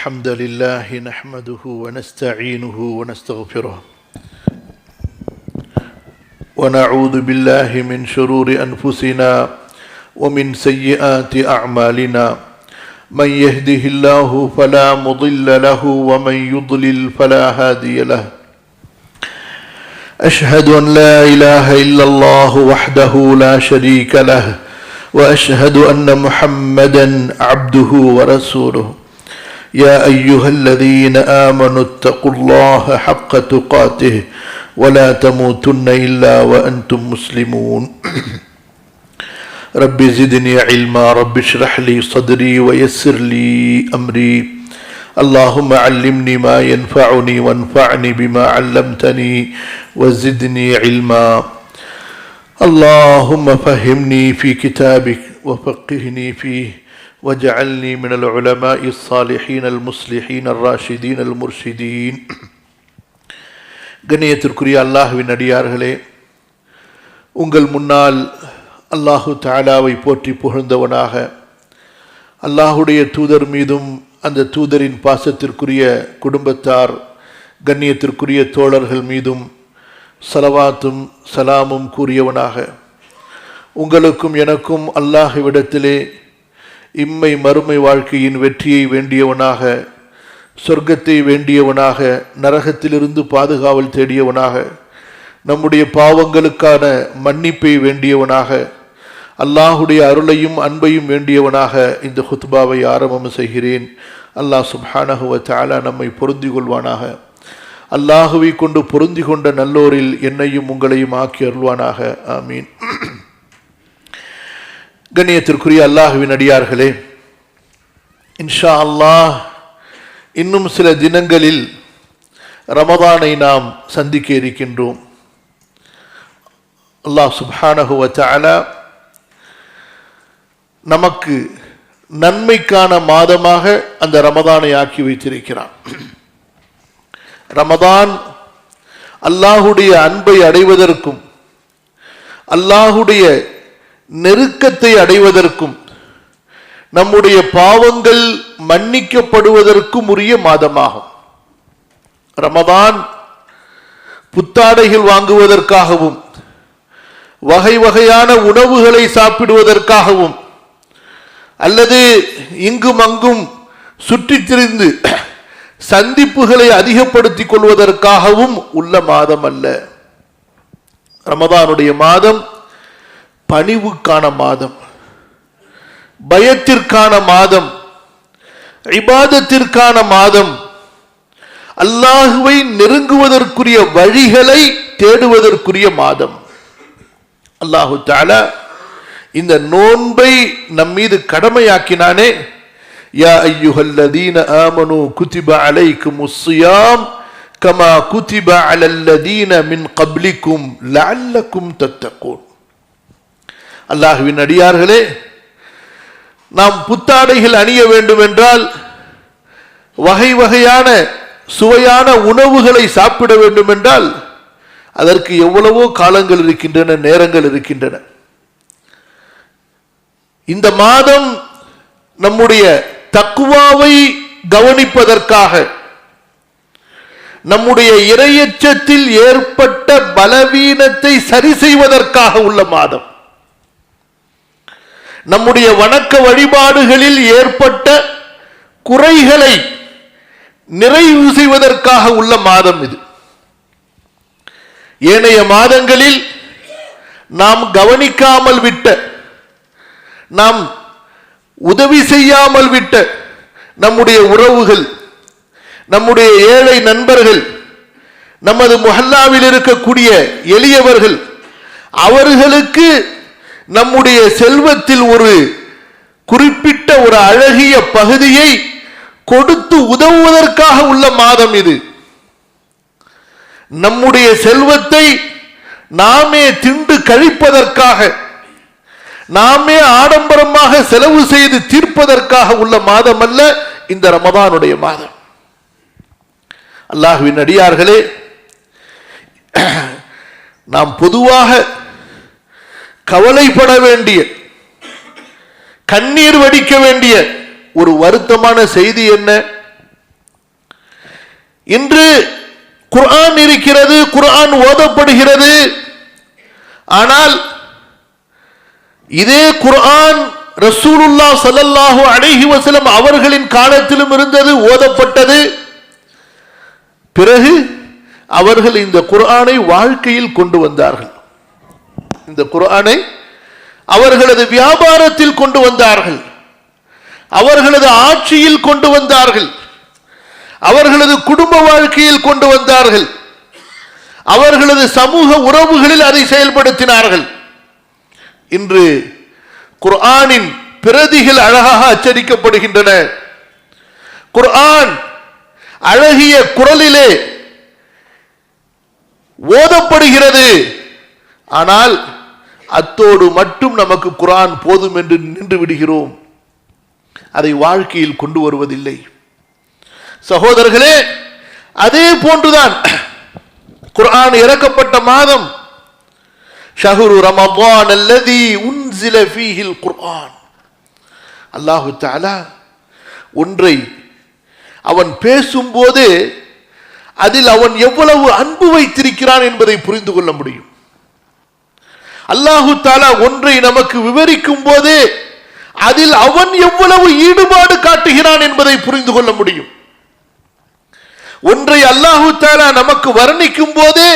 الحمد لله نحمده ونستعينه ونستغفره ونعوذ بالله من شرور أنفسنا ومن سيئات أعمالنا من يهده الله فلا مضل له ومن يضلل فلا هادي له أشهد أن لا إله إلا الله وحده لا شريك له وأشهد أن محمدا عبده ورسوله يا أيها الذين آمنوا اتقوا الله حق تقاته ولا تموتن إلا وأنتم مسلمون رب زدني علما رب اشرح لي صدري ويسر لي أمري اللهم علمني ما ينفعني وانفعني بما علمتني وزدني علما اللهم فهمني في كتابك وفقهني فيه وجعلني من العلماء الصالحين المصلحين الراشدين المرشدين. கண்ணியத்திற்குரிய அல்லாஹ்வின் அடியார்களே, உங்கள் முன்னால் அல்லாஹு தஆலாவை போற்றி புகழ்ந்தவனாக அல்லாஹுடைய தூதர் மீதும் அந்த தூதரின் பாசத்திற்குரிய குடும்பத்தார் கண்ணியத்திற்குரிய தோழர்கள் மீதும் ஸலவாத்தும் சலாமும் கூறியவனாக உங்களுக்கும் எனக்கும் அல்லாஹ்விடத்திலே இம்மை மறுமை வாழ்க்கையின் வெற்றியை வேண்டியவனாக, சொர்க்கத்தை வேண்டியவனாக, நரகத்திலிருந்து பாதுகாவல் தேடியவனாக, நம்முடைய பாவங்களுக்கான மன்னிப்பை வேண்டியவனாக, அல்லாஹுடைய அருளையும் அன்பையும் வேண்டியவனாக இந்த ஹுத்பாவை ஆரம்பம் செய்கிறேன். அல்லாஹ் சுப்ஹானஹு வ தஆலா நம்மை பொருந்தி கொள்வானாக. அல்லாஹுவை கொண்டு பொருந்தி கொண்ட நல்லோரில் என்னையும் உங்களையும் ஆக்கி அருள்வானாக. ஆமீன். கண்ணியத்திற்குரிய அல்லாஹுவின் அடியார்களே, இன்ஷா அல்லாஹ் இன்னும் சில தினங்களில் ரமதானை நாம் சந்திக்க இருக்கின்றோம். அல்லாஹ் சுப்ஹானஹு வ தஆலா நமக்கு நன்மைக்கான மாதமாக அந்த ரமதானை ஆக்கி வைத்திருக்கிறான். ரமதான் அல்லாஹுடைய அன்பை அடைவதற்கும் அல்லாஹுடைய நெருக்கத்தை அடைவதற்கும் நம்முடைய பாவங்கள் மன்னிக்கப்படுவதற்கும் உரிய மாதமாகும். ரமதான் புத்தாடைகள் வாங்குவதற்காகவும் வகை வகையான உணவுகளை சாப்பிடுவதற்காகவும் அல்லது இங்கும் அங்கும் சுற்றித் திரிந்து சந்திப்புகளை அதிகப்படுத்திக் கொள்வதற்காகவும் உள்ள மாதம் அல்ல. ரமதானுடைய மாதம் பணிவுக்கான மாதம், பயத்திற்கான மாதம், இபாதத்திற்கான மாதம், அல்லாஹுவை நெருங்குவதற்குரிய வழிகளை தேடுவதற்குரிய மாதம். அல்லாஹு தஆலா இந்த நோன்பை நம் மீது கடமையாக்கினானே. யா அய்யுஹல்லதீன ஆமனூ குதிப அலைக்குமுஸ் ஸியாம் கமா குதிப அலல்லதீன மின் கப்லிக்கும் லஅல்லக்கும் தத்தகூன். அல்லாஹ்வின் அடியார்களே, நாம் புத்தாடைகள் அணிய வேண்டும் என்றால், வகை வகையான சுவையான உணவுகளை சாப்பிட வேண்டும் என்றால் அதற்கு எவ்வளவோ காலங்கள் இருக்கின்றன, நேரங்கள் இருக்கின்றன. இந்த மாதம் நம்முடைய தக்வாவை கவனிப்பதற்காக, நம்முடைய இறையச்சத்தில் ஏற்பட்ட பலவீனத்தை சரி செய்வதற்காக உள்ள மாதம். நம்முடைய வணக்க வழிபாடுகளில் ஏற்பட்ட குறைகளை நிறைவு செய்வதற்காக உள்ள மாதம் இது. ஏனைய மாதங்களில் நாம் கவனிக்காமல் விட்ட, நாம் உதவி செய்யாமல் விட்ட நம்முடைய உறவுகள், நம்முடைய ஏழை நண்பர்கள், நமது முஹல்லாவில் இருக்கக்கூடிய எளியவர்கள், அவர்களுக்கு நம்முடைய செல்வத்தில் ஒரு குறிப்பிட்ட ஒரு அழகிய பகுதியை கொடுத்து உதவுவதற்காக உள்ள மாதம் இது. நம்முடைய செல்வத்தை நாமே திண்டு கழிப்பதற்காக, நாமே ஆடம்பரமாக செலவு செய்து தீர்ப்பதற்காக உள்ள மாதம் அல்ல இந்த ரமதானுடைய மாதம். அல்லாஹ்வின் அடியார்களே, நாம் பொதுவாக கவலைப்பட வேண்டிய, கண்ணீர் வடிக்க வேண்டிய ஒரு வருத்தமான செய்தி என்ன? இன்று குர்ஆன் இருக்கிறது, குர்ஆன் ஓதப்படுகிறது. ஆனால் இதே குர்ஆன் ரசூலுல்லாஹ் ஸல்லல்லாஹு அலைஹி வஸல்லம் அவர்களின் காலத்திலும் இருந்தது, ஓதப்பட்டது. பிறகு அவர்கள் இந்த குர்ஆனை வாழ்க்கையில் கொண்டு வந்தார்கள். இந்த குர்ஆனை அவர்களது வியாபாரத்தில் கொண்டு வந்தார்கள், அவர்களது ஆட்சியில் கொண்டு வந்தார்கள், அவர்களது குடும்ப வாழ்க்கையில் கொண்டு வந்தார்கள், அவர்களது சமூக உறவுகளில் அதை செயல்படுத்தினார்கள். இன்று குர்ஆனின் பிரதிகள் அழகாக அச்சடிக்கப்படுகின்றன. குர்ஆன் அழகிய குரலிலே ஓதப்படுகிறது. ஆனால் அத்தோடு மட்டும் நமக்கு குர்ஆன் போதும் என்று நின்று விடுகிறோம், அதை வாழ்க்கையில் கொண்டு வருவதில்லை. சகோதரர்களே, அதே போன்றுதான் குர்ஆன் இறக்கப்பட்ட மாதம் ஷஹ்ரு ரமதான் அல்லதி உன்சில ஃபீஹில் குர்ஆன். அல்லாஹு தஆலா ஒன்றை அவன் பேசும்போது அதில் அவன் எவ்வளவு அன்பு வைத்திருக்கிறான் என்பதை புரிந்து கொள்ள முடியும். அல்லாஹு தஆலா ஒன்றை நமக்கு விவரிக்கும் போது அதில் அவன் எவ்வளவு ஈடுபாடு காட்டுகிறான் என்பதை புரிந்து கொள்ள முடியும். ஒன்றை அல்லாஹு தஆலா நமக்கு வர்ணிக்கும் போது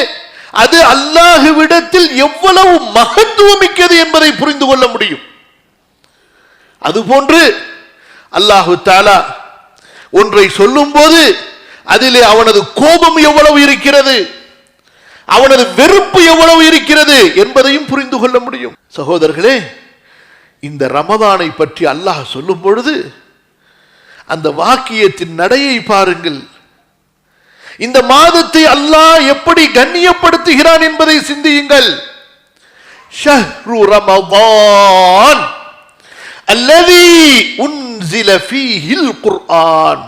அது அல்லாஹ்விடத்தில் எவ்வளவு மகத்துவமிக்கது என்பதை புரிந்து கொள்ள முடியும். அதுபோன்று அல்லாஹு தஆலா ஒன்றை சொல்லும் போது அதிலே அவனது கோபம் எவ்வளவு இருக்கிறது, அவனது வெறுப்பு எவ்வளவு இருக்கிறது என்பதையும் புரிந்து கொள்ள முடியும். சகோதரர்களே, இந்த ரமதானை பற்றி அல்லாஹ் சொல்லும் பொழுது அந்த வாக்கியத்தின் நடையை பாருங்கள். இந்த மாதத்தை அல்லாஹ் எப்படி கண்ணியப்படுத்துகிறான் என்பதை சிந்தியுங்கள். ஷஹ்ரு ரமதான் அல்லதி உன்சில ஃபீஹில் குர்ஆன்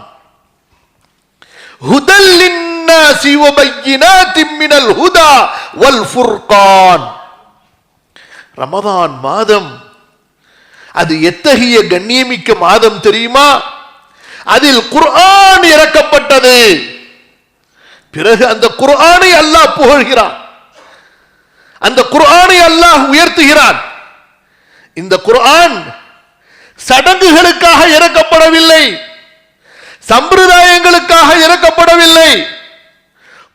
ஹுதல் லின்னாஸி வ பையினாத்தின் மினல் ஹுதா வல் ஃபுர்கான். ரமதான் மாதம் அது எத்தகைய கண்ணியமிக்க மாதம் தெரியுமா? அதில் குர்ஆன் இறக்கப்பட்டது. பிறகு அந்த குர்ஆனை அல்லாஹ் புகழ்கிறான், அந்த குர்ஆனை அல்லாஹ் உயர்த்துகிறான். இந்த குர்ஆன் சடங்குகளுக்காக இறக்கப்படவில்லை, சம்பிரதாயங்களுக்காக இறக்கப்படவில்லை,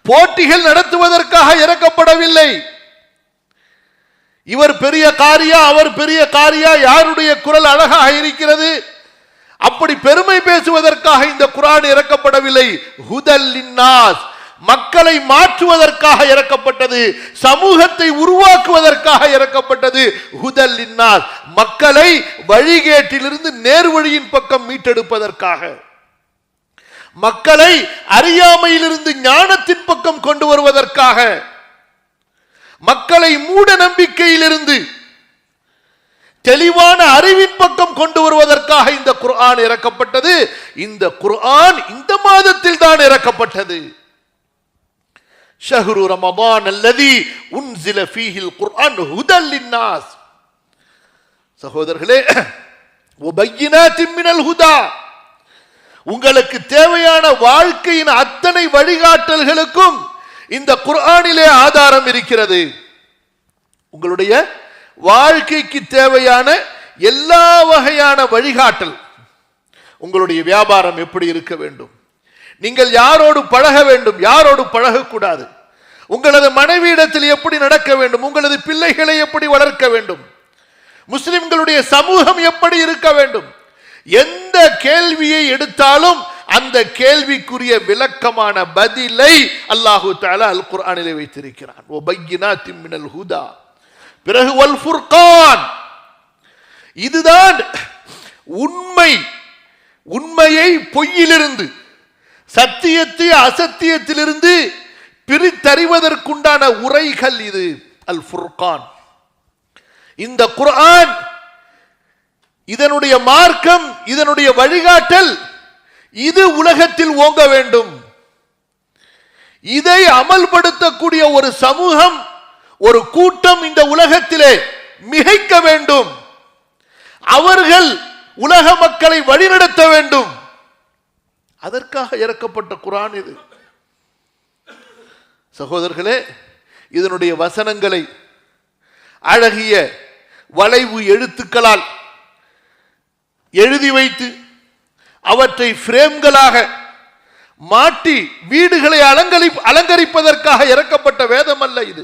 போட்டிகள் நடத்துவதற்காக இறக்கப்படவில்லை. இவர் பெரிய காரியா, அவர் பெரிய காரியா, யாருடைய குரல் அழகாக இருக்கிறது, அப்படி பெருமை பேசுவதற்காக இந்த குர்ஆன் இறக்கப்படவில்லை. ஹுதல் லின்னாஸ், மக்களை மாற்றுவதற்காக இறக்கப்பட்டது, சமூகத்தை உருவாக்குவதற்காக இறக்கப்பட்டது. ஹுதல் லின்னாஸ், மக்களை வழிகேட்டிலிருந்து நேர்வழியின் பக்கம் மீட்டெடுப்பதற்காக, மக்களை அறியாமையிலிருந்து ஞானத்தின் பக்கம் கொண்டு வருவதற்காக, மக்களை மூட நம்பிக்கையிலிருந்து தெளிவான அறிவின் பக்கம் கொண்டு வருவதற்காக இந்த குர்ஆன் இறக்கப்பட்டது. இந்த குர்ஆன் இந்த மாதத்தில் தான் இறக்கப்பட்டது. ஷஹ்ரு ரமதான் அல்லதி உன்சில ஃபீஹில் குர்ஆன் ஹுதல் லின்னாஸ். சகோதரர்களே, வ பையினாத்தின் மினல் ஹுதா, உங்களுக்கு தேவையான வாழ்க்கையின் அத்தனை வழிகாட்டல்களுக்கும் இந்த குர்ஆனிலே ஆதாரம் இருக்கிறது. உங்களுடைய வாழ்க்கைக்கு தேவையான எல்லா வகையான வழிகாட்டல். உங்களுடைய வியாபாரம் எப்படி இருக்க வேண்டும், நீங்கள் யாரோடு பழக வேண்டும், யாரோடு பழகக்கூடாது, உங்களது மனைவியிடத்தில் எப்படி நடக்க வேண்டும், உங்களது பிள்ளைகளை எப்படி வளர்க்க வேண்டும், முஸ்லிம்களுடைய சமூகம் எப்படி இருக்க வேண்டும், எந்த கேள்வியை எடுத்தாலும் அந்த கேள்விக்குரிய விளக்கமான பதிலை அல்லாஹு தஆலா அல் குர்ஆனிலே வைத்திருக்கிறான். வ பையினாத்தின் மினல் ஹுதா, பிறகு வல் ஃபுர்கான். இதுதான் உண்மையை பொய்யிலிருந்து, சத்தியத்தை அசத்தியத்திலிருந்து பிரித்தறிவதற்குண்டான உரைகள். இது அல் ஃபுர்கான். இந்த குர்ஆன், இதனுடைய மார்க்கம், இதனுடைய வழிகாட்டல், இது உலகத்தில் ஓங்க வேண்டும். இதை அமல்படுத்தக்கூடிய ஒரு சமூகம், ஒரு கூட்டம் இந்த உலகத்திலே மிகைக்க வேண்டும். அவர்கள் உலக மக்களை வழிநடத்த வேண்டும். அதற்காக இறக்கப்பட்ட குர்ஆன் இது. சகோதரர்களே, இதனுடைய வசனங்களை அழகிய வளைவு எழுத்துக்களால் எழுதி வைத்து அவற்றை பிரேம்களாக மாட்டி வீடுகளை அலங்கரிப்பதற்காக இறக்கப்பட்ட வேதம் அல்ல இது.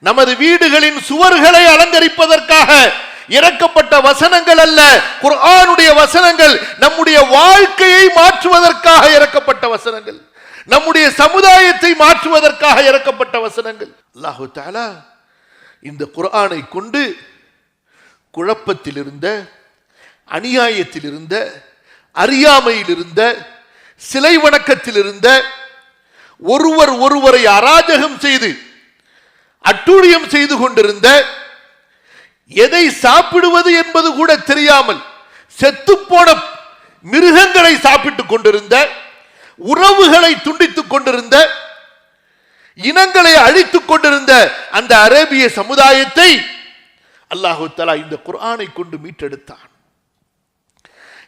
நமது வீடுகளின் சுவர்களை அலங்கரிப்பதற்காக இறக்கப்பட்ட வசனங்கள் அல்ல. குர்ஆனுடைய வசனங்கள் நம்முடைய வாழ்க்கையை மாற்றுவதற்காக இறக்கப்பட்ட வசனங்கள், நம்முடைய சமுதாயத்தை மாற்றுவதற்காக இறக்கப்பட்ட வசனங்கள். அல்லாஹு தஆலா இந்த குர்ஆனை கொண்டு குழப்பத்தில் இருந்த, அநியாயத்தில் இருந்த, அறியாமையில் இருந்த, சிலை வணக்கத்தில் இருந்த, ஒருவரை அராஜகம் செய்து அட்டூழியம் செய்து கொண்டிருந்த, எதை சாப்பிடுவது என்பது கூட தெரியாமல் செத்துப்போன மிருகங்களை சாப்பிட்டுக் கொண்டிருந்த, உறவுகளை துண்டித்துக் கொண்டிருந்த, இனங்களை அழித்துக் கொண்டிருந்த அந்த அரேபிய சமுதாயத்தை அல்லாஹு தஆலா இந்த குர்ஆனை கொண்டு மீட்டெடுத்தான்.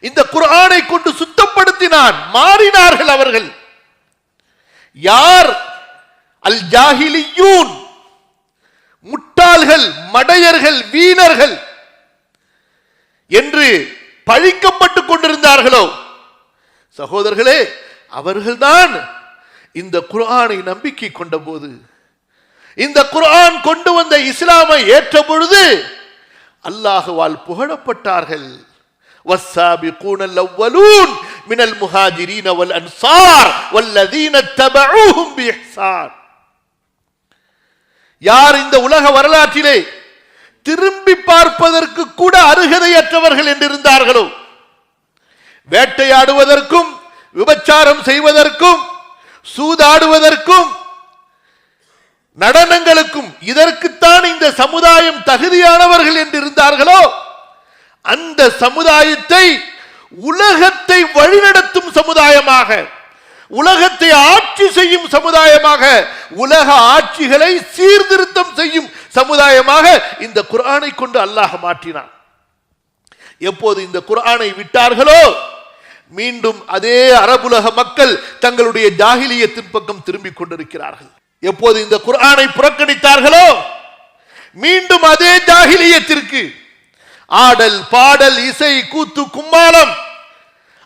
இந்த குர்ஆனை கொண்டு சுத்தப்படுத்தினான். மாறினார்கள் அவர்கள். யார்? அல் ஜாஹிலியூன், முட்டாள்கள், மடையர்கள், வீணர்கள் என்று பழிக்கப்பட்டுக் கொண்டிருந்தார்களோ சகோதரர்களே, அவர்கள்தான் இந்த குர்ஆனை நம்பிக்கை கொண்ட போது, இந்த குர்ஆன் கொண்டு வந்த இஸ்லாமை ஏற்ற பொழுது அல்லாஹ்வால் புகழப்பட்டார்கள். والسابقون الأولون من المهاجرين والأنصار والذين اتبعوهم بإحسان. யார் இந்த உலக வரலாற்றிலே திரும்பி பார்ப்பதற்கு கூட அருகதையற்றவர்கள் என்றிருந்தார்களோ, வேட்டையாடுவதற்கும் விபச்சாரம் செய்வதற்கும் சூதாடுவதற்கும் நடனங்களுக்கும் இதற்குத்தான் இந்த சமுதாயம் தகுதியானவர்கள் என்றிருந்தார்களோ, அந்த சமுதாயத்தை உலகத்தை வழிநடத்தும் சமுதாயமாக, உலகத்தை ஆட்சி செய்யும் சமுதாயமாக, உலக ஆட்சிகளை சீர்திருத்தம் செய்யும் சமுதாயமாக இந்த குர்ஆனை கொண்டு அல்லாஹ் மாற்றினான். எப்போது இந்த குர்ஆனை விட்டார்களோ, மீண்டும் அதே அரபுலக மக்கள் தங்களுடைய ஜாஹிலியத்தின் பக்கம் திரும்பிக் கொண்டிருக்கிறார்கள். எப்போது இந்த குர்ஆனை புறக்கணித்தார்களோ, மீண்டும் அதே ஜாஹிலியத்திற்கு, ஆடல் பாடல் இசை கூத்து கும்மாளம்,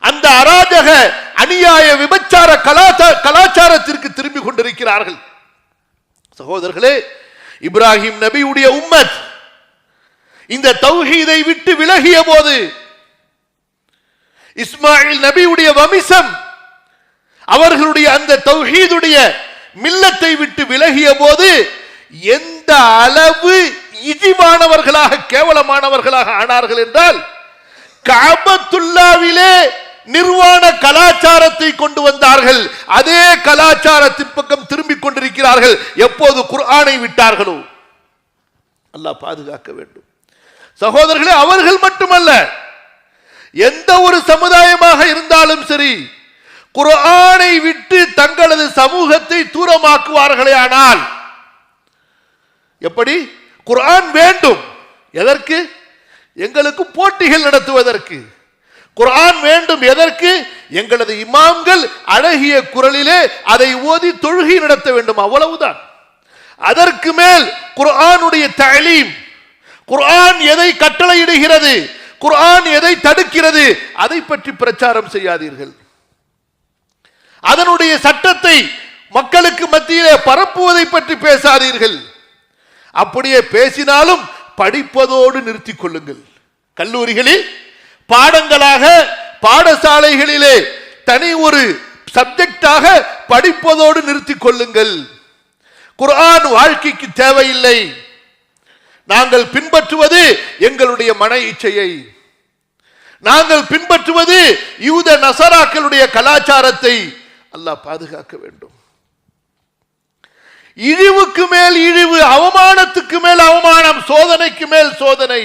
அந்த அராஜக அநியாய விபச்சார கலாச்சாரத்திற்கு திரும்பி கொண்டிருக்கிறார்கள். சகோதரர்களே, இப்ராஹிம் நபியுடைய உம்மத் இந்த தௌஹீதை விட்டு விலகிய போது, இஸ்மாயில் நபியுடைய வம்சம் அவர்களுடைய அந்த தௌஹீதுடைய மில்லத்தை விட்டு விலகிய போது எந்த அளவு இழிவானவர்களாக, கேவலமானவர்களாக ஆனார்கள் என்றால், கஅபத்துல்லாவிலே நிர்வாண கலாச்சாரத்தை கொண்டு வந்தார்கள். அதே கலாச்சாரத்தின் பக்கம் திரும்பிக் கொண்டிருக்கிறார்கள் எப்போது குர்ஆனை விட்டார்களோ. அல்லாஹ் பாதுகாக்க வேண்டும். சகோதரர்களே, அவர்கள் மட்டுமல்ல, எந்த ஒரு சமுதாயமாக இருந்தாலும் சரி, குர்ஆனை விட்டு தங்களது சமூகத்தை தூரமாக்குவார்களே ஆனால், எப்படி? குர்ஆன் வேண்டும். எதற்கு? எங்களுக்கு போட்டிகள் நடத்துவதற்கு. குர்ஆன் வேண்டும். எதற்கு? எங்களது இமாம்கள் அழகிய குரலிலே அதை ஓதி தொழுகை நடத்த வேண்டும், அவ்வளவுதான். அதற்கு மேல் குர்ஆனுடைய தஅலீம், குர்ஆன் எதை கட்டளையிடுகிறது, குர்ஆன் எதை தடுக்கிறது, அதை பற்றி பிரச்சாரம் செய்யாதீர்கள். அதனுடைய சட்டத்தை மக்களுக்கு மத்தியிலே பரப்புவதை பற்றி பேசாதீர்கள். அப்படியே பேசினாலும் படிப்பதோடு நிறுத்திக் கொள்ளுங்கள். கல்லூரிகளில் பாடங்களாக, பாடசாலைகளிலே தனி ஒரு சப்ஜெக்டாக படிப்பதோடு நிறுத்திக் கொள்ளுங்கள். குர்ஆன் வாழ்க்கைக்கு தேவையில்லை. நாங்கள் பின்பற்றுவது எங்களுடைய மன இச்சையை, நாங்கள் பின்பற்றுவது யூத நசராக்களுடைய கலாச்சாரத்தை. அல்லாஹ் பாதுகாக்க வேண்டும். இழிவுக்கு மேல் இழிவு, அவமானத்துக்கு மேல் அவமானம், சோதனைக்கு மேல் சோதனை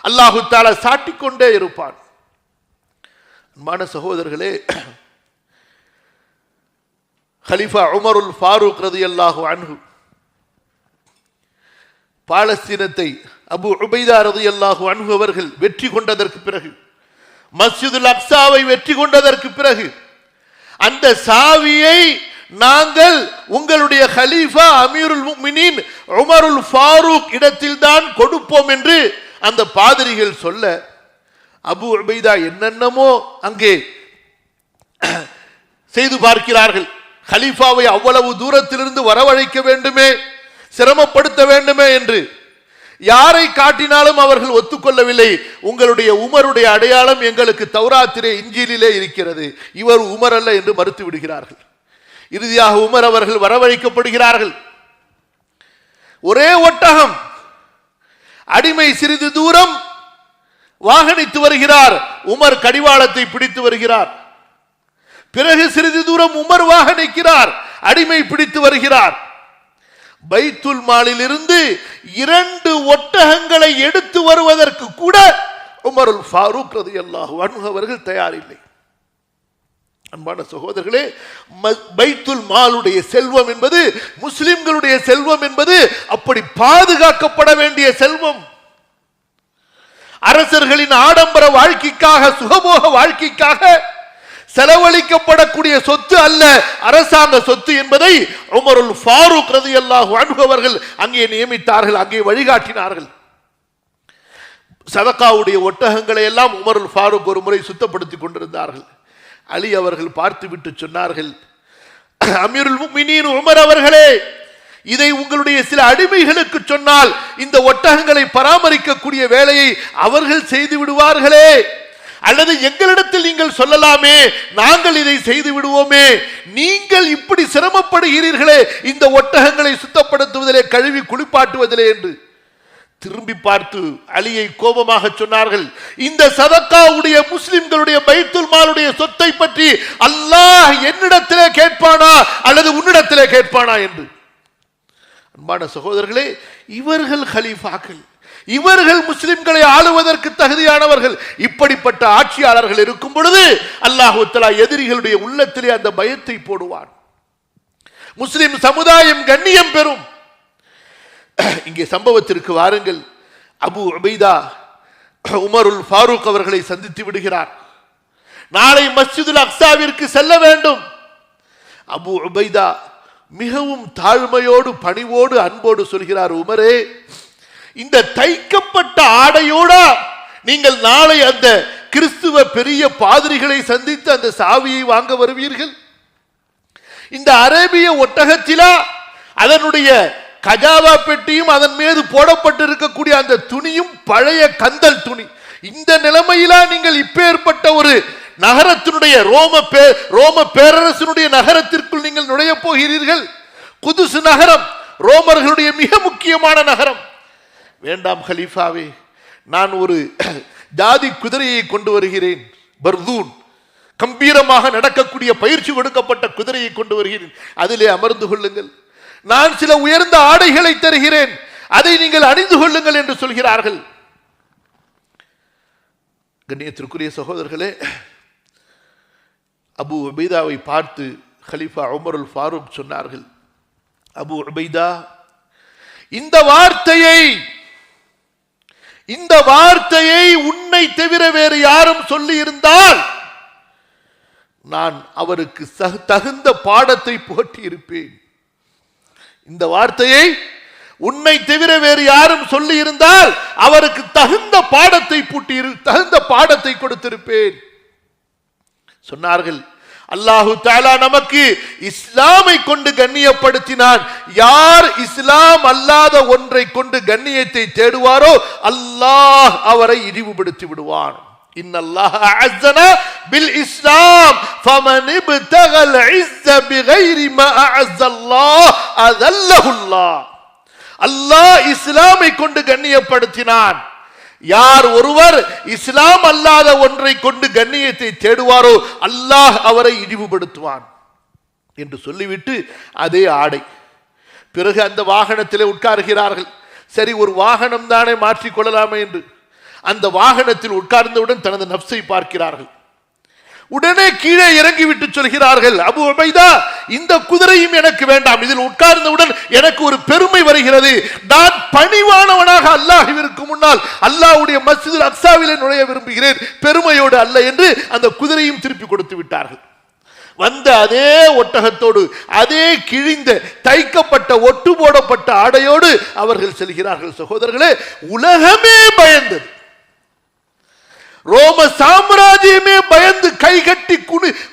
அல்லாஹு தஆலா சாட்டிக்கொண்டே இருப்பான். அன்பான சகோதரர்களே, கலீஃபா உமருல் ஃபாரூக் ரலியல்லாஹு அன்ஹு பாலஸ்தீனத்தை அபு உபைதா ரலியல்லாஹு அன்ஹு அவர்கள் வெற்றி கொண்டதற்கு பிறகு, மஸ்ஜிதுல் அக்ஸாவை வெற்றி கொண்டதற்கு பிறகு, அந்த சாவியை நாங்கள் உங்களுடைய கலீஃபா அமீருல் முஃமினீன் உமருல் ஃபாரூக் இடத்தில் தான் கொடுப்போம் என்று அந்த பாதிரிகள் சொல்ல, அபு உபைதா என்னென்னமோ அங்கே செய்து பார்க்கிறார்கள். கலீஃபாவை அவ்வளவு தூரத்திலிருந்து வரவழைக்க வேண்டுமே, சிரமப்படுத்த வேண்டுமே என்று யாரை காட்டினாலும் அவர்கள் ஒத்துக்கொள்ளவில்லை. உங்களுடைய உமருடைய அடையாளம் எங்களுக்கு தௌராத்திலே இஞ்சிலே இருக்கிறது, இவர் உமர் அல்ல என்று மறுத்து விடுகிறார்கள். இறுதியாக உமர் அவர்கள் வரவழைக்கப்படுகிறார்கள். ஒரே ஒட்டகம், அடிமை சிறிது தூரம் வாகனித்து வருகிறார், உமர் கடிவாளத்தை பிடித்து வருகிறார். பிறகு சிறிது தூரம் உமர் வாகனிக்கிறார், அடிமை பிடித்து வருகிறார். பைத்துல் மாலில் இருந்து 2 ஒட்டகங்களை எடுத்து வருவதற்கு கூட உமருல் ஃபாரூக் ரலியல்லாஹு அன்ஹு அவர்கள் தயாரில்லை. அன்பான சகோதரர்களே, பைத்துல் மாலுடைய செல்வம் என்பது, முஸ்லிம்களுடைய செல்வம் என்பது அப்படி பாதுகாக்கப்பட வேண்டிய செல்வம். அரசர்களின் ஆடம்பர வாழ்க்கைக்காக, சுகபோக வாழ்க்கைக்காக செலவழிக்கப்படக்கூடிய சொத்து அல்ல அரசாங்க சொத்து என்பதை உமருல் ஃபாரூக் ரலியல்லாஹு அன்ஹு அவர்கள் அங்கே நியமித்தார்கள், அங்கே வழிகாட்டினார்கள். சதகாவுடைய ஒட்டகங்களை எல்லாம் உமருல் ஃபாரூக் ஒரு முறை சுத்தப்படுத்திக் கொண்டிருந்தார்கள். அலி அவர்கள் பார்த்துவிட்டு சொன்னார்கள், அமீருல் முஃமினீன் உமர் அவர்களே, இதை உங்களுடைய சில அடிமைகளுக்கு சொன்னால் இந்த ஒட்டகங்களை பராமரிக்கக்கூடிய வேலையை அவர்கள் செய்து விடுவார்களே, அல்லது எங்களிடத்தில் நீங்கள் சொல்லலாமே, நாங்கள் இதை செய்து விடுவோமே, நீங்கள் இப்படி சிரமப்படுகிறீர்களே இந்த ஒட்டகங்களை சுத்தப்படுத்துவதிலே, கழுவி குளிப்பாட்டுவதிலே என்று திரும்பி பார்த்து அலியை கோபமாக சொன்னார்கள், இந்த சதக்காவுடைய முஸ்லிம்களுடைய பைத்துல் மாலுடைய சொத்தை பற்றி அல்லாஹ் என்னிடத்திலே கேட்பானா அல்லது உன்னிடத்திலே கேட்பானா என்று. அன்பான சகோதரர்களே, இவர்கள் கலீஃபாக்கள், இவர்கள் முஸ்லிம்களை ஆளுவதற்கு தகுதியானவர்கள். இப்படிப்பட்ட ஆட்சியாளர்கள் இருக்கும் பொழுது அல்லாஹ் தஆலா எதிரிகளுடைய உள்ளத்திலே அந்த பயத்தை போடுவான். முஸ்லிம் சமுதாயம் கண்ணியம் பெறும். இங்கே சம்பவத்திற்கு வாருங்கள். அபு உபைதா உமருல் ஃபாரூக் அவர்களை சந்தித்து விடுகிறார். நாளை மஸ்ஜிதுல் அக்ஸாவிற்கு செல்ல வேண்டும். அபு உபைதா மிகவும் தாழ்மையோடு, பணிவோடு, அன்போடு சொல்கிறார், உமரே, இந்த தைக்கப்பட்ட ஆடையோடா நீங்கள் நாளை அந்த கிறிஸ்துவ பெரிய பாதிரிகளை சந்தித்து அந்த சாவியை வாங்க வருவீர்கள்? இந்த அரேபிய ஒட்டகத்திலா அதனுடைய கஜாவா பெட்டியும் அதன் மீது போடப்பட்டு இருக்கக்கூடிய அந்த துணியும் பழைய கந்தல் துணி, இந்த நிலைமையிலா நீங்கள் இப்பேற்பட்ட ஒரு நகரத்தினுடைய ரோம பேரரசனுடைய நகரத்திற்குள் நீங்கள் நுழைய போகிறீர்கள்? குதுஸ் நகரம் ரோமர்களுடைய மிக முக்கியமான நகரம். வேண்டாம் கலீஃபாவே, நான் ஒரு ஜாதி குதிரையை கொண்டு வருகிறேன், பர்தூன், கம்பீரமாக நடக்கக்கூடிய பயிற்சி கொடுக்கப்பட்ட குதிரையை கொண்டு வருகிறேன், அதிலே அமர்ந்து கொள்ளுங்கள். நான் சில உயர்ந்த ஆடைகளை தருகிறேன், அதை நீங்கள் அணிந்து கொள்ளுங்கள் என்று சொல்கிறார்கள். கண்ணியத்திற்குரிய சகோதரர்களே, அபு உபைதாவை பார்த்து கலீஃபா உமருல் ஃபாரூக் சொன்னார்கள், அபு உபைதா, இந்த வார்த்தையை உன்னை தவிர வேறு யாரும் சொல்லி இருந்தால் நான் அவருக்கு தகுந்த பாடத்தை புகட்டி இருப்பேன். இந்த வார்த்தையை உன்னை தவிர வேறு யாரும் சொல்லி இருந்தால் அவருக்கு தகுந்த பாடத்தை கொடுத்திருப்பேன் சொன்னார்கள். அல்லாஹு தஆலா நமக்கு இஸ்லாமை கொண்டு கண்ணியப்படுத்தினான். யார் இஸ்லாம் அல்லாத ஒன்றை கொண்டு கண்ணியத்தை தேடுவாரோ அல்லாஹ் அவரை இழிவுபடுத்தி விடுவான். இன்னல்லாஹ அஅஸனா பில் இஸ்லாம் ஃபமன் இப்தகல் இஸ்ஸ பிகைரி மா அஅஸல்லாஹ் அதல்லஹுல்லாஹ். அல்லாஹ் இஸ்லாமை கொண்டு கண்ணியப்படுத்தினான். யார் ஒருவர் இஸ்லாம் அல்லாத ஒன்றை கொண்டு கண்ணியத்தை தேடுவாரோ அல்லாஹ் அவரை இழிவுபடுத்துவான் என்று சொல்லிவிட்டு அதே ஆடை. பிறகு அந்த வாகனத்திலே உட்கார்கிறார்கள். சரி, ஒரு வாகனம் தானே மாற்றிக்கொள்ளலாமே என்று அந்த வாகனத்தில் உட்கார்ந்தவுடன் தனது நப்சை பார்க்கிறார்கள். உடனே கீழே இறங்கிவிட்டு சொல்கிறார்கள், அபு உபைதா, இந்த குதிரையும் எனக்கு வேண்டாம், இதில் உட்கார்ந்தவுடன் எனக்கு ஒரு பெருமை வருகிறது, நான் பணிவானவனாக அல்லாஹ்விற்கு முன்னால் அல்லாஹ்வுடைய மஸ்ஜிதுல் அக்ஸாவிலே நுழைய விரும்புகிறேன், பெருமையோடு அல்ல என்று அந்த குதிரையும் திருப்பி கொடுத்து விட்டார்கள். வந்த அதே ஒட்டகத்தோடு, அதே கிழிந்த தைக்கப்பட்ட ஒட்டு போடப்பட்ட ஆடையோடு அவர்கள் செல்கிறார்கள். சகோதரர்களே, உலகமே பயந்தது, ரோம சாம்ராஜ்யமே பயந்து கைகட்டி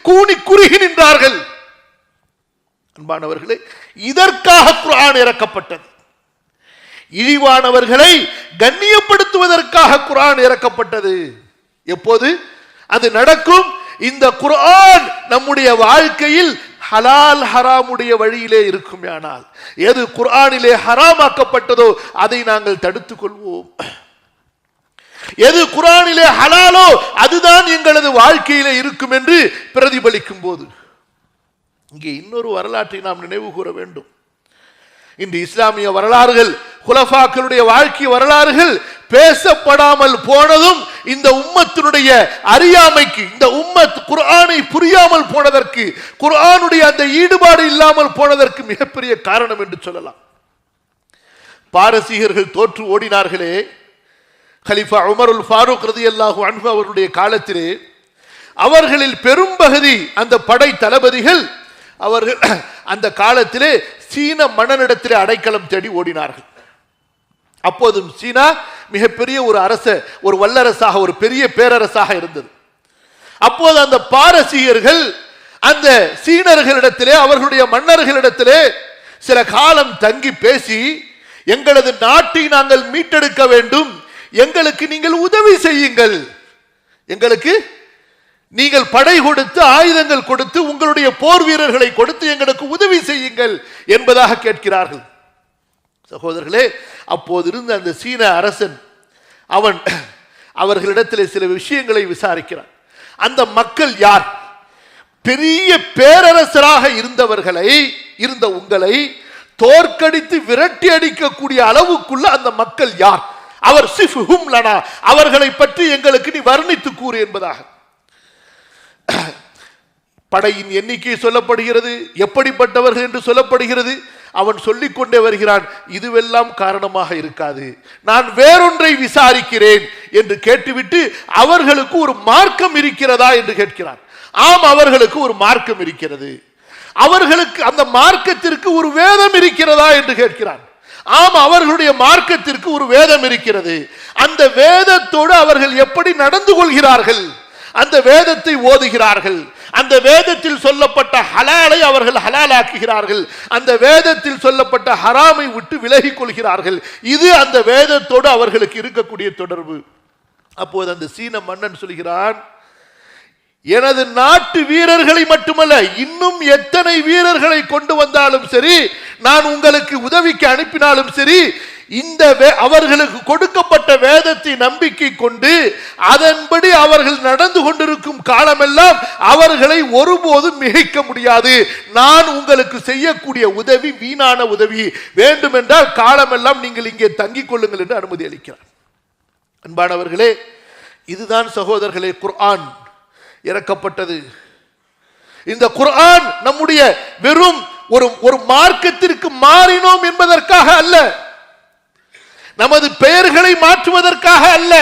கூனி குறுகி நின்றார்கள். அன்பானவர்களே, இதற்காக குர்ஆன் இறக்கப்பட்டது. இழிவானவர்களை கண்ணியப்படுத்துவதற்காக குர்ஆன் இறக்கப்பட்டது. எப்போது அது நடக்கும்? இந்த குர்ஆன் நம்முடைய வாழ்க்கையில் ஹலால் ஹராமுடைய வழியிலே இருக்குமானால், எது குர்ஆனிலே ஹராமாக்கப்பட்டதோ அதை நாங்கள் தடுத்துக் கொள்வோம். எது குர்ஆனிலே ஹலாலோ அதுதான் எங்களது வாழ்க்கையிலே இருக்கும் என்று பிரதிபலிக்கும் போது, இங்கே இன்னொரு வரலாற்றை நாம் நினைவு கூற வேண்டும். இன்று இஸ்லாமிய வரலாறுகள், குலஃபாக்களுடைய வாழ்க்கை வரலாறுகள் பேசப்படாமல் போனதும் இந்த உம்மத்தினுடைய அறியாமைக்கு, இந்த உம்மத் குர்ஆனை புரியாமல் போனதற்கு, குர்ஆனுடைய அந்த ஈடுபாடு இல்லாமல் போனதற்கு மிகப்பெரிய காரணம் என்று சொல்லலாம். பாரசீகர்கள் தோற்று ஓடினார்களே, கலிஃபா உமருல் ஃபாரூக் ரலியல்லாஹு அன்ஹு அவருடைய காலத்திலே அவர்களில் பெரும்பகுதி அந்த படை தளபதிகள் அவர்கள் அந்த காலத்திலே சீன மன்னனிடத்திலே அடைக்கலம் தேடி ஓடினார்கள். அப்போதும் சீனா மிகப்பெரிய ஒரு ஒரு வல்லரசாக, ஒரு பெரிய பேரரசாக இருந்தது. அப்போது அந்த பாரசீகர்கள் அந்த சீனர்களிடத்திலே, அவர்களுடைய மன்னர்களிடத்திலே சில காலம் தங்கி பேசி, எங்களது நாட்டை நாங்கள் மீட்டெடுக்க வேண்டும், எங்களுக்கு நீங்கள் உதவி செய்யுங்கள், எங்களுக்கு நீங்கள் படை கொடுத்து, ஆயுதங்கள் கொடுத்து, உங்களுடைய போர் வீரர்களை கொடுத்து எங்களுக்கு உதவி செய்யுங்கள் என்பதாக கேட்கிறார்கள். சகோதரர்களே, அப்போது இருந்த அந்த சீன அரசன் அவன் அவர்களிடத்தில் சில விஷயங்களை விசாரிக்கிறான். அந்த மக்கள் யார்? பெரிய பேரரசராக இருந்த உங்களை தோற்கடித்து விரட்டி அடிக்கக்கூடிய அளவுக்குள்ள அந்த மக்கள் யார்? அவர் சிஃப்ஹும் லனா, அவர்களை பற்றி எங்களுக்கு நீ வர்ணித்து கூறு என்பதாக. படையின் எண்ணிக்கை சொல்லப்படுகிறது, எப்படிப்பட்டவர்கள் என்று சொல்லப்படுகிறது. அவன் சொல்லிக்கொண்டே வருகிறான், இதுவெல்லாம் காரணமாக இருக்காது, நான் வேறொன்றை விசாரிக்கிறேன் என்று கேட்டுவிட்டு, அவர்களுக்கு ஒரு மார்க்கம் இருக்கிறதா என்று கேட்கிறான். ஆம், அவர்களுக்கு ஒரு மார்க்கம் இருக்கிறது. அவர்களுக்கு அந்த மார்க்கத்திற்கு ஒரு வேதம் இருக்கிறதா என்று கேட்கிறான். ஆம், அவர்களுடைய மார்க்கத்திற்கு ஒரு வேதம் இருக்கிறது. அந்த வேதத்தோடு அவர்கள் எப்படி நடந்து கொள்கிறார்கள், அந்த வேதத்தை ஓதுகிறார்கள், அந்த வேதத்தில் சொல்லப்பட்ட ஹலாலை அவர்கள் ஹலாலாக்குகிறார்கள், அந்த வேதத்தில் சொல்லப்பட்ட ஹராமை விட்டு விலகிக் கொள்கிறார்கள். இது அந்த வேதத்தோடு அவர்களுக்கு இருக்கக்கூடிய தொடர்பு. அப்போது அந்த சீன மன்னன் சொல்கிறான், எனது நாட்டு வீரர்களை மட்டுமல்ல, இன்னும் எத்தனை வீரர்களை கொண்டு வந்தாலும் சரி, நான் உங்களுக்கு உதவிக்கு அனுப்பினாலும் சரி, இந்த அவர்களுக்கு கொடுக்கப்பட்ட வேதத்தை நம்பிக்கை கொண்டு அதன்படி அவர்கள் நடந்து கொண்டிருக்கும் காலமெல்லாம் அவர்களை ஒருபோதும் மிகைக்க முடியாது. நான் உங்களுக்கு செய்யக்கூடிய உதவி வீணான உதவி, வேண்டுமென்றால் காலமெல்லாம் நீங்கள் இங்கே தங்கிக் கொள்ளுங்கள் என்று அனுமதி அளிக்கிறார். அன்பானவர்களே, இதுதான் சகோதரர்களே குர்ஆன் இறக்கப்பட்டது. இந்த குர்ஆன் நம்முடைய வெறும் ஒரு மார்க்கத்திற்கு மாறினோம் என்பதற்காக அல்ல, நமது பெயர்களை மாற்றுவதற்காக அல்ல,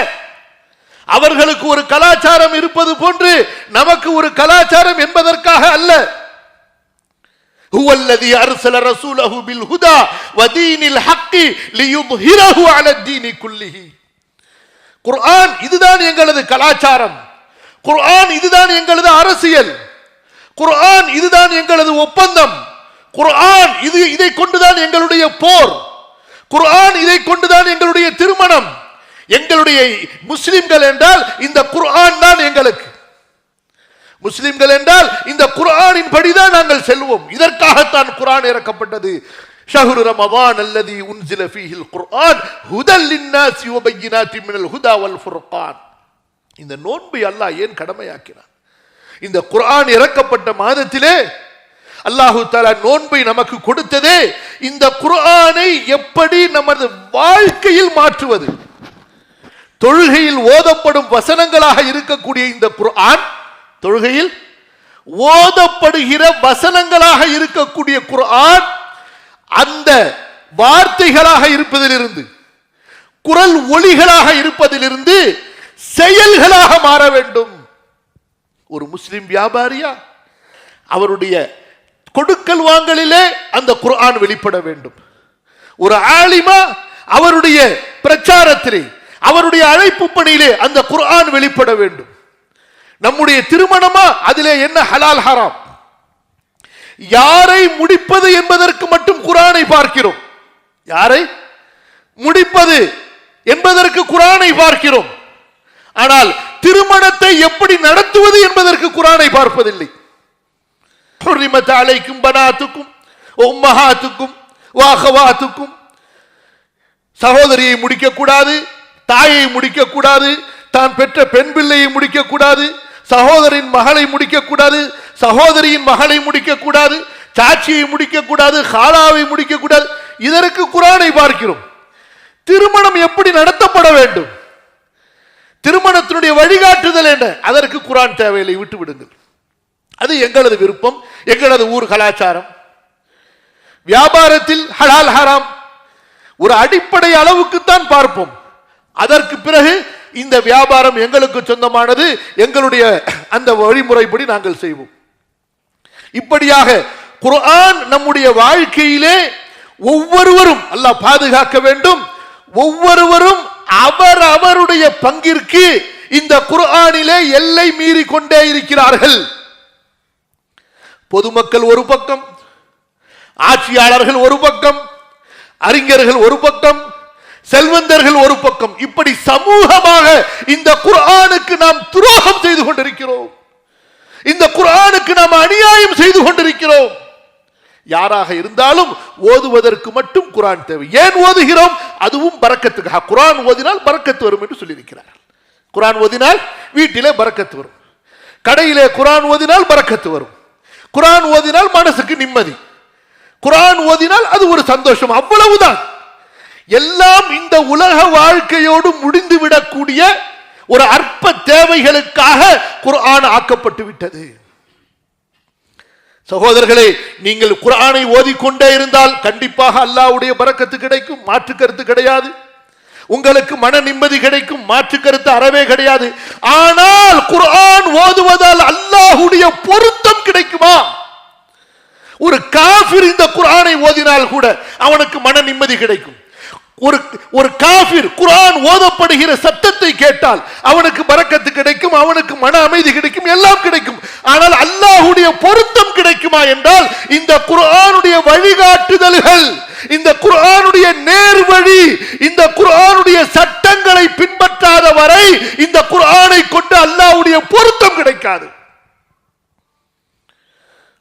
அவர்களுக்கு ஒரு கலாச்சாரம் இருப்பது போன்று நமக்கு ஒரு கலாச்சாரம் என்பதற்காக அல்ல. ஹுவல்லதி அர்ஸல ரசூலஹு பில் ஹுதா வ தீனில் ஹக்கி லியுத்ஹிரஹு அலா தீனி குல்லிஹி. குர்ஆன் இதுதான் எங்களது கலாச்சாரம், குர்ஆன் இதுதான் எங்களது அரசியல், குர்ஆன் இதுதான் எங்களது ஒப்பந்தம், குர்ஆன் இதை கொண்டுதான் எங்களுடைய போர், குர்ஆன் இதை கொண்டுதான் எங்களுடைய திருமணம். எங்களுடைய முஸ்லிம்கள் என்றால் இந்த குர்ஆன் தான் எங்களுக்கு. முஸ்லிம்கள் என்றால் இந்த குர்ஆனின் படிதான் நாங்கள் செல்வோம். இதற்காகத்தான் குர்ஆன் இறக்கப்பட்டது. ஷஹ்ரு ரமதான் அல்லதி உன்சில ஃபீஹில் குர்ஆன் ஹுதல் லின்னாஸி வ பையினாத்தின் மினல் ஹுதா வல் ஃபுர்கான். இந்த நோன்பை அல்லாஹ் ஏன் கடமையாக்கினான்? இந்த குர்ஆன் இறக்கப்பட்ட மாதத்திலே அல்லாஹு தஆலா நோன்பை நமக்கு கொடுத்ததே இந்த குர்ஆனை எப்படி நமது வாழ்க்கையில் மாற்றுவது. தொழுகையில் ஓதப்படும் வசனங்களாக இருக்கக்கூடிய இந்த குர்ஆன், தொழுகையில் ஓதப்படுகிற வசனங்களாக இருக்கக்கூடிய குர்ஆன் அந்த வார்த்தைகளாக இருப்பதிலிருந்து, குரல் ஒலிகளாக இருப்பதிலிருந்து செயல்களாக மாற வேண்டும். ஒரு முஸ்லிம் வியாபாரியா அவருடைய கொடுக்கல் வாங்கலிலே அந்த குர்ஆன் வெளிப்பட வேண்டும். ஒரு ஆலிமா அவருடைய பிரச்சாரத்திலே, அவருடைய அழைப்பு பணியிலே அந்த குர்ஆன் வெளிப்பட வேண்டும். நம்முடைய திருமணமா, அதிலே என்ன ஹலால் ஹராம், யாரை முடிப்பது என்பதற்கு மட்டும் குர்ஆனை பார்க்கிறோம். யாரை முடிப்பது என்பதற்கு குர்ஆனை பார்க்கிறோம். ஆனால் திருமணத்தை எப்படி நடத்துவது என்பதற்கு குர்ஆனை பார்ப்பதில்லை. ஹுர்ரிமத் அலைக்கும் பனாத்துக்கும் உம்மஹாத்துக்கும் வஅகவாத்துக்கும், சகோதரியை முடிக்கக்கூடாது, தாயை முடிக்கக்கூடாது, தான் பெற்ற பெண் பிள்ளையை முடிக்கக்கூடாது, சகோதரின் மகளை முடிக்கக்கூடாது, சகோதரியின் மகளை முடிக்கக்கூடாது, சாட்சியை முடிக்கக்கூடாது, ஹாலாவை முடிக்கக்கூடாது. இதற்கு குர்ஆனை பார்க்கிறோம். திருமணம் எப்படி நடத்தப்பட வேண்டும், திருமணத்தினுடைய வழிகாட்டுதல் என்ன, அதற்கு குர்ஆன் தேவையில்லை, விட்டு விடுங்கள். அது எங்களது விருப்பம், எங்களது ஊர் கலாச்சாரம். வியாபாரத்தில் ஹலால் ஹராம் ஒரு அடிப்படை அளவுக்குத்தான் பார்ப்போம். அதற்கு பிறகு இந்த வியாபாரம் எங்களுக்கு சொந்தமானது, எங்களுடைய அந்த வழிமுறைப்படி நாங்கள் செய்வோம். இப்படியாக குர்ஆன் நம்முடைய வாழ்க்கையிலே ஒவ்வொருவரும், அல்லாஹ் பாதுகாக்க வேண்டும், ஒவ்வொருவரும் அவர் அவருடைய பங்கிற்கு இந்த குர்ஆனிலே எல்லை மீறி கொண்டே இருக்கிறார்கள். பொதுமக்கள் ஒரு பக்கம், ஆட்சியாளர்கள் ஒரு பக்கம், அறிஞர்கள் ஒரு பக்கம், செல்வந்தர்கள் ஒரு பக்கம், இப்படி சமூகமாக இந்த குர்ஆனுக்கு நாம் துரோகம் செய்து கொண்டிருக்கிறோம். இந்த குர்ஆனுக்கு நாம் அநியாயம் செய்து கொண்டிருக்கிறோம். யாராக இருந்தாலும் ஓதுவதற்கு மட்டும் குர்ஆன் தேவை. ஏன் ஓதுகிறோம்? அதுவும் பரக்கத்துக்காக. குர்ஆன் ஓதினால் பரக்கத்து வரும் என்று சொல்லியிருக்கிறார். குர்ஆன் ஓதினால் வீட்டிலே பரக்கத்து வரும், கடையிலே குர்ஆன் ஓதினால் பரக்கத்து வரும், குர்ஆன் ஓதினால் மனசுக்கு நிம்மதி, குர்ஆன் ஓதினால் அது ஒரு சந்தோஷம். அவ்வளவுதான். எல்லாம் இந்த உலக வாழ்க்கையோடு முடிந்துவிடக்கூடிய ஒரு அற்ப தேவைகளுக்காக குர்ஆன் ஆக்கப்பட்டு விட்டது. சகோதரர்களே, நீங்கள் குர்ஆனை ஓதிக்கொண்டே இருந்தால் கண்டிப்பாக அல்லாஹ்வுடைய பரக்கத்து கிடைக்கும், மாற்று கருத்து கிடையாது. உங்களுக்கு மன நிம்மதி கிடைக்கும், மாற்று கருத்து அறவே கிடையாது. ஆனால் குர்ஆன் ஓதுவதால் அல்லாஹ்வுடைய பொருத்தம் கிடைக்குமா? ஒரு காஃபிர் இந்த குர்ஆனை ஓதினால் கூட அவனுக்கு மன நிம்மதி கிடைக்கும். ஒரு காஃபிர் குர்ஆன் ஓதப்படுகிற சத்தத்தை கேட்டால் அவனுக்கு பரக்கத்து கிடைக்கும், அவனுக்கு மன அமைதி கிடைக்கும், எல்லாம் கிடைக்கும். ஆனால் அல்லாஹ்வுடைய பொருத்தம் கிடைக்குமா என்றால், இந்த குர்ஆனுடைய வழிகாட்டுதல்கள், இந்த குர்ஆனுடைய நேர்வழி, இந்த குர்ஆனுடைய சட்டங்களை பின்பற்றாத வரை இந்த குர்ஆனை கொண்டு அல்லாஹ்வுடைய பொருத்தம் கிடைக்காது.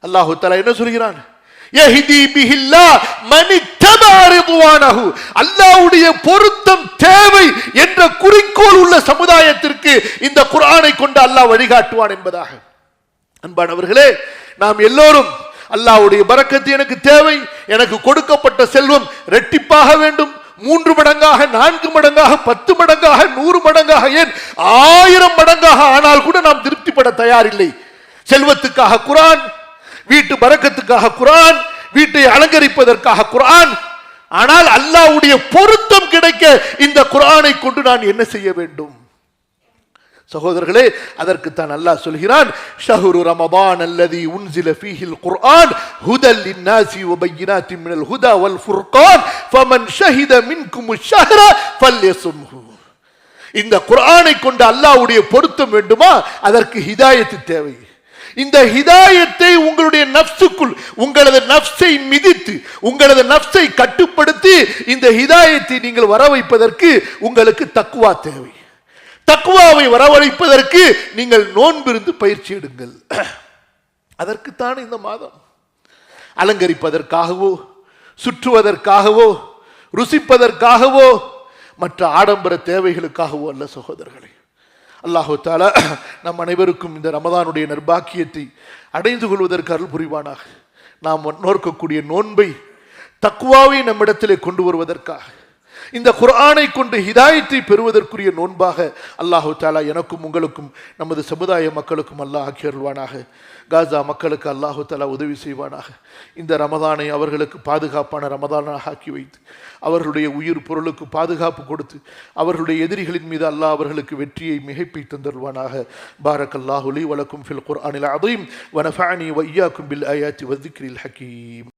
அல்லாஹ் தஆலா என்ன சொல்கிறான்? யஹ்தி பிஹில்லாஹ் மன் இத்தபா ரிضوانஹு. அல்லாஹ்வுடைய பொருத்தம் தேவை என்ற குறிக்கோள் உள்ள சமுதாயத்திற்கு இந்த குர்ஆனை கொண்டு அல்லாஹ் வழிகாட்டுவான் என்பதாக. அன்பானவர்களே, நாம் எல்லோரும் அல்லாஹ்வுடைய பரக்கத்து எனக்கு தேவை, எனக்கு கொடுக்கப்பட்ட செல்வம் இரட்டிப்பாக வேண்டும், 3 மடங்காக, 4 மடங்காக, 10 மடங்காக, 100 மடங்காக, ஏன் 1000 மடங்காக ஆனால் கூட நாம் திருப்திப்பட தயாரில்லை. செல்வத்துக்காக குர்ஆன், வீட்டு பரக்கத்துக்காக குர்ஆன், வீட்டை அலங்கரிப்பதற்காக குர்ஆன். ஆனால் அல்லாஹ்வுடைய பொருத்தம் கிடைக்க இந்த குர்ஆனை கொண்டு நான் என்ன செய்ய வேண்டும்? சகோதரர்களே, அதற்கு தான் அல்லாஹ் சொல்கிறான், ஷஹ்ரு ரமதான் அல்லதி உன்சில ஃபீஹில் குர்ஆன் ஹுதல் லின்னாஸி வ பையினாத்தின் மினல் ஹுதா வல் ஃபுர்கான் ஃபமன் ஷஹித மின்குமுஷ் ஷஹ்ர ஃபல்யஸும்ஹு. இந்த குர்ஆனை கொண்டு அல்லாஹ்வுடைய பொருத்தம் வேண்டுமா? அதற்கு ஹிதாயத் தேவை. இந்த ஹிதாயத்தை உங்களுடைய நஃப்ஸுக்குள், உங்களது நஃப்ஸை மிதித்து, உங்களது நஃப்ஸை கட்டுப்படுத்தி இந்த ஹிதாயத்தை நீங்கள் வர வைப்பதற்கு உங்களுக்கு தக்வா தேவை. தக்வாவை வரவழைப்பதற்கு நீங்கள் நோன்பிருந்து பயிற்சி எடுங்கள். அதற்குத்தான் இந்த மாதம். அலங்கரிப்பதற்காகவோ, சுற்றுவதற்காகவோ, ருசிப்பதற்காகவோ, மற்ற ஆடம்பர தேவைகளுக்காகவோ அல்ல சகோதரர்களே. அல்லாஹ் தஆலா நம் அனைவருக்கும் இந்த ரமதானுடைய நற்பாக்கியத்தை அடைந்து கொள்வதற்கு அருள் புரிவானாக. நாம் நோக்கக்கூடிய நோன்பை, தக்வாவை நம்மிடத்திலே கொண்டு வருவதற்காக, இந்த குர்ஆனை கொண்டு ஹிதாயத்தை பெறுவதற்குரிய நோன்பாக அல்லாஹ் தஆலா எனக்கும் உங்களுக்கும் நமது சமுதாய மக்களுக்கும் அல்லாஹ் ஆக்கி அருள்வானாக. காசா மக்களுக்கு அல்லாஹு தஆலா உதவி செய்வானாக. இந்த ரமதானை அவர்களுக்கு பாதுகாப்பான ரமதானாக ஆக்கி வைத்து அவர்களுடைய உயிர் பொருளுக்கு பாதுகாப்பு கொடுத்து அவர்களுடைய எதிரிகளின் மீது அல்லாஹ் அவர்களுக்கு வெற்றியை மிகைப்பை தந்தருவானாக. பாரக்கல்லாஹு லீ வலக்கும் ஃபில் குர்ஆனில் அதீம் வ நஃபஅனி வ இய்யாக்கும் பில் ஆயாத்தி வ ذிக்ரில் ஹகீம்.